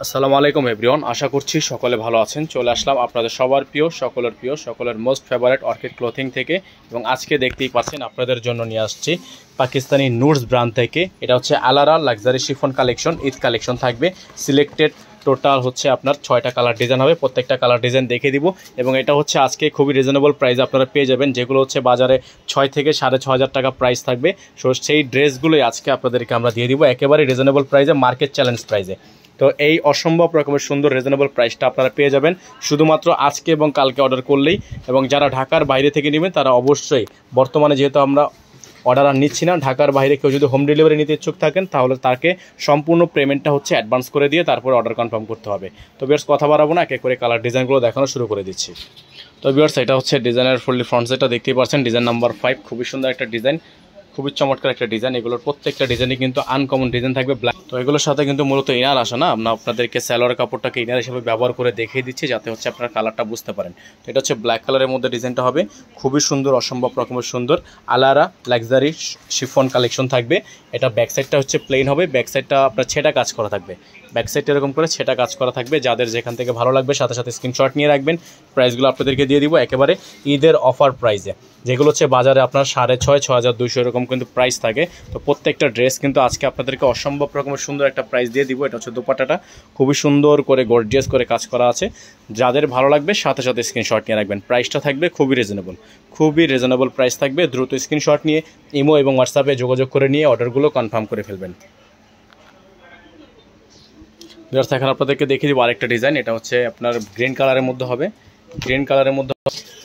আসসালামু আলাইকুম এভরিওয়ান, আশা করছি সকলে ভালো আছেন। চলে আসলাম আপনাদের সবার প্রিয় সকলের মোস্ট ফেভারিট অর্কিড ক্লোথিং থেকে। এবং আজকে দেখতেই পাচ্ছেন আপনাদের জন্য নিয়ে আসছি পাকিস্তানি নুটস ব্র্যান্ড থেকে। এটা হচ্ছে আলারা luxury chiffon collection, Eid collection থাকবে। সিলেক্টেড টোটাল হচ্ছে আপনার 6টা কালার ডিজাইন হবে, প্রত্যেকটা কালার ডিজাইন দেখে দিব। এবং এটা হচ্ছে আজকে খুবই রিজনেবল প্রাইস আপনারা পেয়ে যাবেন, যেগুলো হচ্ছে বাজারে 6 থেকে 6,500 টাকা প্রাইস থাকবে। সো সেই ড্রেসগুলোই আজকে আপনাদেরকে আমরা দিয়ে দিব একেবারে রিজনেবল প্রাইসে, মার্কেট চ্যালেঞ্জ প্রাইসে। তো এই অসম্ভব রকমের সুন্দর রিজনেবল প্রাইসটা আপনারা পেয়ে যাবেন শুধুমাত্র আজকে এবং কালকে অর্ডার করলেই। এবং যারা ঢাকার বাইরে থেকে নেবেন তারা অবশ্যই, বর্তমানে যেহেতু আমরা অর্ডার আর নিচ্ছি না, ঢাকার বাইরে কেউ যদি হোম ডেলিভারি নিতে ইচ্ছুক থাকেন তাহলে তাকে সম্পূর্ণ পেমেন্টটা হচ্ছে অ্যাডভান্স করে দিয়ে তারপরে অর্ডার কনফার্ম করতে হবে। তো ভিউয়ার্স কথা বাড়াবো না, এক এক করে কালার ডিজাইনগুলো দেখানো শুরু করে দিচ্ছি। তো ভিউয়ার্স এটা হচ্ছে ডিজাইনের ফুললি ফ্রন্ট সাইডটা দেখতেই পাচ্ছেন, ডিজাইন নাম্বার 5, খুবই সুন্দর একটা ডিজাইন, খুবই চমৎকার একটা ডিজাইন। এগুলোর প্রত্যেকটা ডিজাইনই কিন্তু আনকমন ডিজাইন থাকবে ব্ল্যাক। তো এগুলোর সাথে কিন্তু মূলত ইনার আসে না, আমরা আপনাদেরকে সালোয়ার কাপড়টাকে ইনার হিসেবে ব্যবহার করে দেখিয়ে দিচ্ছি যাতে হচ্ছে আপনার কালারটা বুঝতে পারেন। তো এটা হচ্ছে ব্ল্যাক কালারের মধ্যে ডিজাইনটা হবে, খুবই সুন্দর, অসম্ভব রকমের সুন্দর। আলারা লাক্সারি শিফন কালেকশন থাকবে। এটা ব্যাক সাইডটা হচ্ছে প্লেন হবে, ব্যাক সাইডটা আপনার ছেটা কাজ করা থাকবে, ব্যাক সাইডটা এরকম করে ছেটা কাজ করা থাকবে। যাদের যেখান থেকে ভালো লাগবে সাথে সাথে স্ক্রিনশট নিয়ে রাখবেন। প্রাইসগুলো আপনাদেরকে দিয়ে দিব একেবারে ঈদের অফার প্রাইসে, যেগুলো হচ্ছে বাজারে আপনার 6,500 6,200 এরকম কিন্তু প্রাইস থাকে। তো প্রত্যেকটা ড্রেস কিন্তু আজকে আপনাদেরকে অসম্ভব রকমের সুন্দর একটা প্রাইস দিয়ে দিব। এটা হচ্ছে দোপাট্টাটা খুবই সুন্দর করে গর্জিয়াস করে কাজ করা আছে। যাদের ভালো লাগবে সাথে সাথে স্ক্রিনশট নিয়ে রাখবেন। প্রাইসটা থাকবে খুবই রিজনেবল প্রাইস থাকবে। দ্রুত স্ক্রিনশট নিয়ে ইমো এবং হোয়াটসঅ্যাপে যোগাযোগ করে নিয়ে অর্ডারগুলো কনফার্ম করে ফেলবেন। এখন আপনাদেরকে দেখিয়ে দিব আরেকটা ডিজাইন। এটা হচ্ছে আপনার গ্রিন কালারের মধ্যে হবে,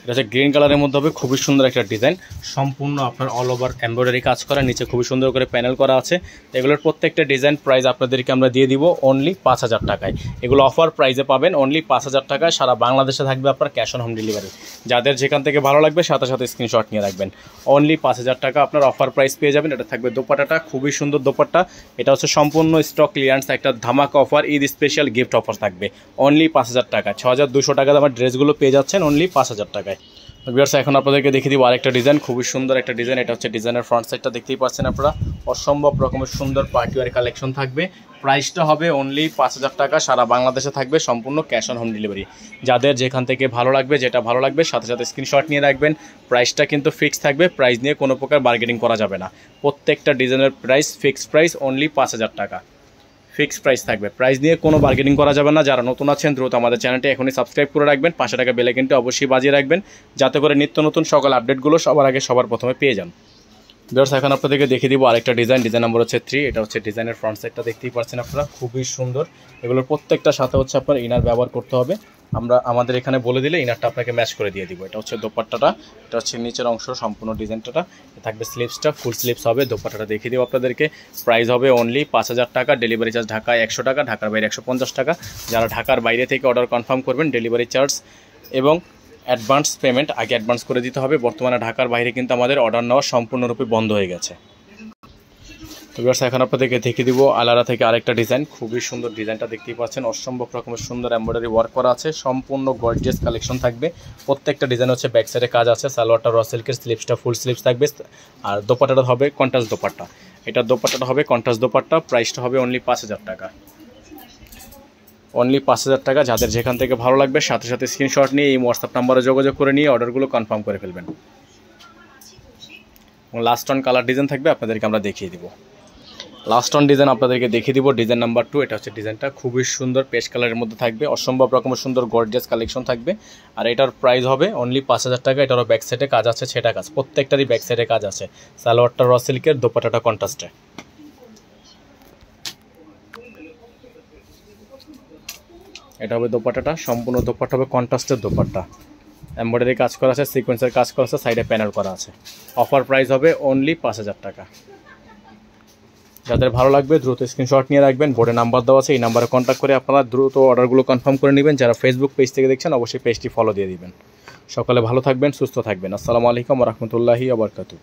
এটা হচ্ছে গ্রিন কালারের মধ্যে হবে, খুবই সুন্দর একটা ডিজাইন। সম্পূর্ণ আপনার অল ওভার এমব্রয়ডারি কাজ করা, নিচে খুবই সুন্দর করে প্যানেল করা আছে। এগুলোর প্রত্যেকটা ডিজাইন প্রাইস আপনাদেরকে আমরা দিয়ে দিব অনলি 5,000 টাকায়। এগুলো অফার প্রাইসে পাবেন অনলি 5,000 টাকায়। সারা বাংলাদেশে থাকবে আপনার ক্যাশ অন হোম ডেলিভারি। যাদের যেখান থেকে ভালো লাগবে সাথে সাথে স্ক্রিনশট নিয়ে রাখবেন। অনলি 5,000 টাকা আপনার অফার প্রাইস পেয়ে যাবেন। এটা থাকবে দোপাট্টাটা, খুবই সুন্দর দোপাট্টা। এটা হচ্ছে সম্পূর্ণ স্টক ক্লিয়ারেন্স, একটা ধামাকা offer, Eid special gift offer থাকবে অনলি 5,000 টাকা। 6,200 টাকা আমার ড্রেসগুলো পেয়ে যাচ্ছেন অনলি 5,000 টাকায়। ভিউয়ার্স এখন আপনাদেরকে দেখিয়ে দিব আরেকটা ডিজাইন, খুবই সুন্দর একটা ডিজাইন। এটা হচ্ছে ডিজাইনের ফ্রন্ট সাইডটা দেখতেই পাচ্ছেন আপনারা, অসম্ভব রকমের সুন্দর পার্টিওয়ার কালেকশন থাকবে। প্রাইসটা হবে অনলি 5,000 টাকা। সারা বাংলাদেশে থাকবে সম্পূর্ণ ক্যাশ অন হোম ডেলিভারি। যাদের যেখান থেকে ভালো লাগবে, যেটা ভালো লাগবে সাথে সাথে স্ক্রিনশট নিয়ে রাখবেন। প্রাইসটা কিন্তু ফিক্স থাকবে, প্রাইস নিয়ে কোনো প্রকার বার্গেনিং করা যাবে না। প্রত্যেকটা ডিজাইনের প্রাইস ফিক্সড প্রাইস অনলি 5,000 টাকা, ফিক্স প্রাইস থাকবে, প্রাইস নিয়ে কোনো বার্গেনিং করা যাবে না। যারা নতুন আছেন দ্রুত আমাদের চ্যানেলটি এখনই সাবস্ক্রাইব করে রাখবেন, 5 টাকা বেল আইকনটি অবশ্যই বাজিয়ে রাখবেন যাতে করে নিত্য নতুন সকল আপডেটগুলো সবার আগে সবার প্রথমে পেয়ে যান। ভিউয়ার্স এখন আপনাদেরকে দেখিয়ে দিব আরেকটা ডিজাইন, ডিজাইন নম্বর হচ্ছে 3। এটা হচ্ছে ডিজাইনের ফ্রন্ট সাইডটা দেখতেই পাচ্ছেন আপনারা, খুবই সুন্দর। এগুলোর প্রত্যেকটার সাথে হচ্ছে আপনার ইনার ব্যবহার করতে হবে, আমরা আমাদের এখানে বলে দিলে ইনারটা আপনাকে ম্যাচ করে দিয়ে দিব। এটা হচ্ছে দোপাট্টাটা, এটা হচ্ছে নিচের অংশ সম্পূর্ণ ডিজাইনটা থাকবে। স্লিপসটা ফুল স্লিপস হবে। দোপাট্টাটা দেখিয়ে দিব আপনাদেরকে। প্রাইস হবে অনলি 5,000 টাকা। ডেলিভারি চার্জ ঢাকায় 100 টাকা, ঢাকার বাইরে 150 টাকা। যারা ঢাকার বাইরে থেকে অর্ডার কনফার্ম করবেন ডেলিভারি চার্জ এবং অ্যাডভান্স পেমেন্ট আগে অ্যাডভান্স করে দিতে হবে। বর্তমানে ঢাকার বাইরে কিন্তু আমাদের অর্ডার নেওয়া সম্পূর্ণরূপে বন্ধ হয়ে গেছে। তো ভিউয়ার্স এখন আপনাদেরকে দেখিয়ে দিব আলারা থেকে আরেকটা ডিজাইন, খুবই সুন্দর ডিজাইনটা দেখতেই পাচ্ছেন, অসম্ভব রকমের সুন্দর এমব্রয়ডারি ওয়ার্ক করা আছে, সম্পূর্ণ গর্জিয়াস কালেকশন থাকবে। প্রত্যেকটা ডিজাইন হচ্ছে ব্যাক সাইডে কাজ আছে। সালোয়ারটা র সিল্কের, স্লিপসটা ফুল স্লিপস থাকবে। আর দোপাট্টাটা হবে কন্ট্রাস্ট দোপাট্টা, এটা দোপাট্টাটা হবে কন্ট্রাস্ট দোপাট্টা। প্রাইসটা হবে অনলি 5,000 টাকা, অনলি 5,000 টাকা। যাদের যেখান থেকে ভালো লাগবে সাথে সাথে স্ক্রিনশট নিয়ে এই হোয়াটসঅ্যাপ নাম্বারে যোগাযোগ করে নিয়ে অর্ডারগুলো কনফার্ম করে ফেলবেন। এবং লাস্ট অন কালার ডিজাইন থাকবে আপনাদেরকে আমরা দেখিয়ে দিব। লাস্ট অন ডিজাইন আপনাদেরকে দেখিয়ে দিব ডিজাইন নাম্বার 2। এটা হচ্ছে ডিজাইনটা খুবই সুন্দর, পেস্ট কালারের মধ্যে থাকবে, অসম্ভব রকমের সুন্দর গর্জিয়াস কালেকশন থাকবে। আর এটার প্রাইস হবে অনলি 5,000 টাকা। এটারও ব্যাক সাইডে কাজ আছে, ছেটা কাজ, প্রত্যেকটারই ব্যাক সাইডে কাজ আছে। সালোয়ারটা র সিল্কের, দোপাট্টাটা কন্ট্রাস্টে। এটা হবে দোপাট্টাটা, সম্পূর্ণ দোপাট্টা হবে কন্ট্রাস্টের দোপাট্টা। এমব্রয়ডারি কাজ করা আছে, সিকোয়েন্সের কাজ করা আছে, সাইডে প্যানেল করা আছে। অফার প্রাইস হবে অনলি 5,000 টাকা। যাদের ভালো লাগবে দ্রুত স্ক্রিনশট নিয়ে রাখবেন, বোর্ডে নাম্বার দেওয়া আছে, এই নাম্বারে কন্ট্যাক্ট করে আপনারা দ্রুত অর্ডারগুলো কনফার্ম করে নেবেন। যারা ফেসবুক পেজ থেকে দেখছেন অবশ্যই পেজটি ফলো দিয়ে দিবেন। সকালে ভালো থাকবেন, সুস্থ থাকবেন। আসসালামু আলাইকুম ওয়া রাহমাতুল্লাহি ওয়া বারাকাতুহু।